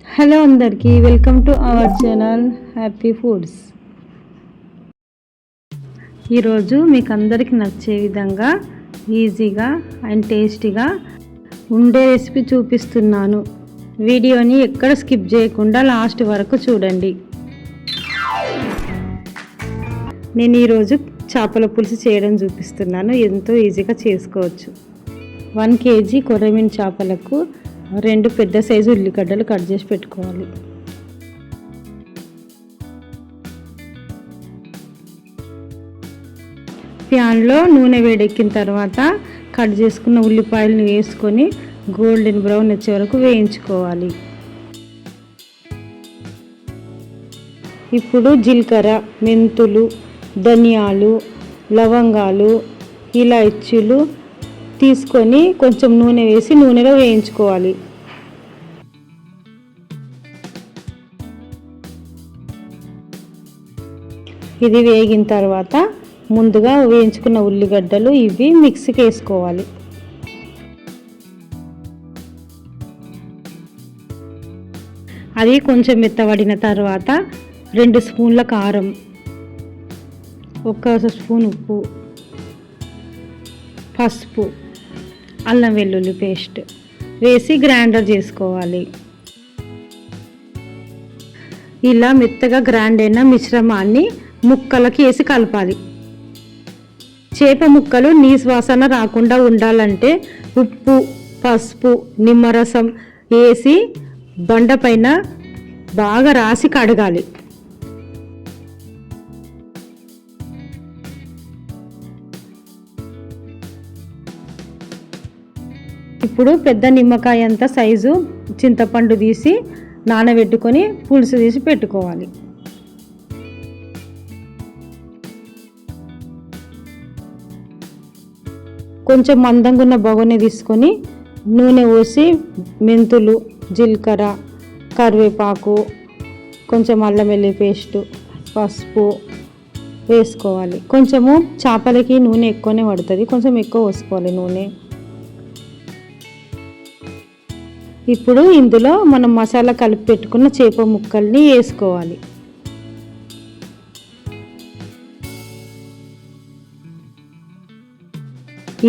Hello అందరికీ welcome to our channel happy foods. ఈరోజు మీకు అందరికీ నచ్చే విధంగా ఈజీగా అండ్ టేస్టీగా ఉండే రెసిపీ చూపిస్తున్నాను. వీడియోని ఎక్కడ స్కిప్ చేయకుండా లాస్ట్ వరకు చూడండి. నేను ఈరోజు చేపల పులుసు చేయడం చూపిస్తున్నాను. ఎంతో ఈజీగా చేసుకోవచ్చు. 1 kg కొర్రమీను చేపలకు 2 పెద్ద సైజు ఉల్లిగడ్డలు కట్ చేసి పెట్టుకోవాలి. ప్యాన్లో నూనె వేడెక్కిన తర్వాత కట్ చేసుకున్న ఉల్లిపాయలను వేసుకొని గోల్డెన్ బ్రౌన్ వచ్చే వరకు వేయించుకోవాలి. ఇప్పుడు జీలకర్ర, మెంతులు, ధనియాలు, లవంగాలు, ఇలాచీలు తీసుకొని కొంచెం నూనె వేసి నూనెలో వేయించుకోవాలి. ఇది వేగిన తర్వాత ముందుగా వేయించుకున్న ఉల్లిగడ్డలు ఇవి మిక్సీకి వేసుకోవాలి. అది కొంచెం మెత్తబడిన తర్వాత 2 స్పూన్ల కారం, 1 స్పూన్ ఉప్పు, పసుపు, అల్లం వెల్లుల్లి పేస్ట్ వేసి గ్రైండర్ చేసుకోవాలి. ఇలా మెత్తగా గ్రైండ్ అయిన మిశ్రమాన్ని ముక్కలకి వేసి కలపాలి. చేప ముక్కలు నీసు వాసన రాకుండా ఉండాలంటే ఉప్పు, పసుపు, నిమ్మరసం వేసి బండ పైన బాగా రాసి కడగాలి. ఇప్పుడు పెద్ద నిమ్మకాయ అంత సైజు చింతపండు తీసి నానబెట్టుకొని పులుసు తీసి పెట్టుకోవాలి. కొంచెం మందంగా ఉన్న బగోని తీసుకొని నూనె పోసి మెంతులు, జీలకర్ర, కరివేపాకు, కొంచెం అల్లం వెల్లుల్లి పేస్టు, పసుపు వేసుకోవాలి. కొంచెము చేపలకి నూనె ఎక్కువనే పడుతుంది, కొంచెం ఎక్కువ పోసుకోవాలి నూనె. ఇప్పుడు ఇందులో మనం మసాలా కలిపి పెట్టుకున్న చేప ముక్కల్ని వేసుకోవాలి.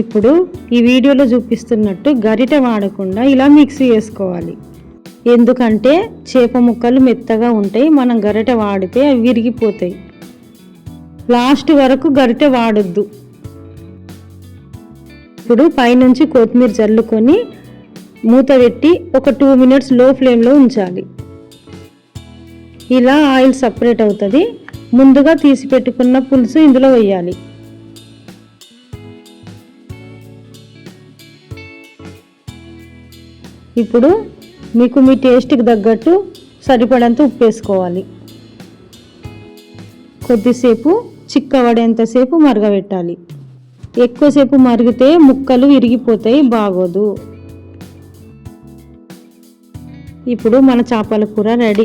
ఇప్పుడు ఈ వీడియోలో చూపిస్తున్నట్టు గరిటె వాడకుండా ఇలా మిక్సీ వేసుకోవాలి. ఎందుకంటే చేప ముక్కలు మెత్తగా ఉంటాయి, మనం గరిటె వాడితే అవి విరిగిపోతాయి. లాస్ట్ వరకు గరిటె వాడొద్దు. ఇప్పుడు పైనుంచి కొత్తిమీర చల్లుకొని మూత పెట్టి ఒక 2 minutes లో ఫ్లేమ్లో ఉంచాలి. ఇలా ఆయిల్ సపరేట్ అవుతుంది. ముందుగా తీసి పెట్టుకున్న పులుసు ఇందులో వేయాలి. ఇప్పుడు మీకు మీ టేస్ట్కి తగ్గట్టు సరిపడంత ఉప్పు వేసుకోవాలి. కొద్దిసేపు చిక్కబడేంతసేపు మరగబెట్టాలి. ఎక్కువసేపు మరిగితే ముక్కలు విరిగిపోతాయి, బాగోదు. ఇప్పుడు మన చేపల కూర రెడీ.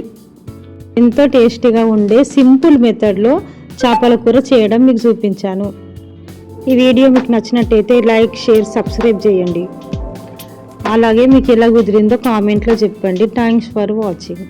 ఎంతో టేస్టీగా ఉండే సింపుల్ మెథడ్లో చేపల కూర చేయడం మీకు చూపించాను. ఈ వీడియో మీకు నచ్చినట్టయితే లైక్, షేర్, సబ్స్క్రైబ్ చేయండి. అలాగే మీకు ఎలా కుదిరిందో కామెంట్లో చెప్పండి. Thanks for watching.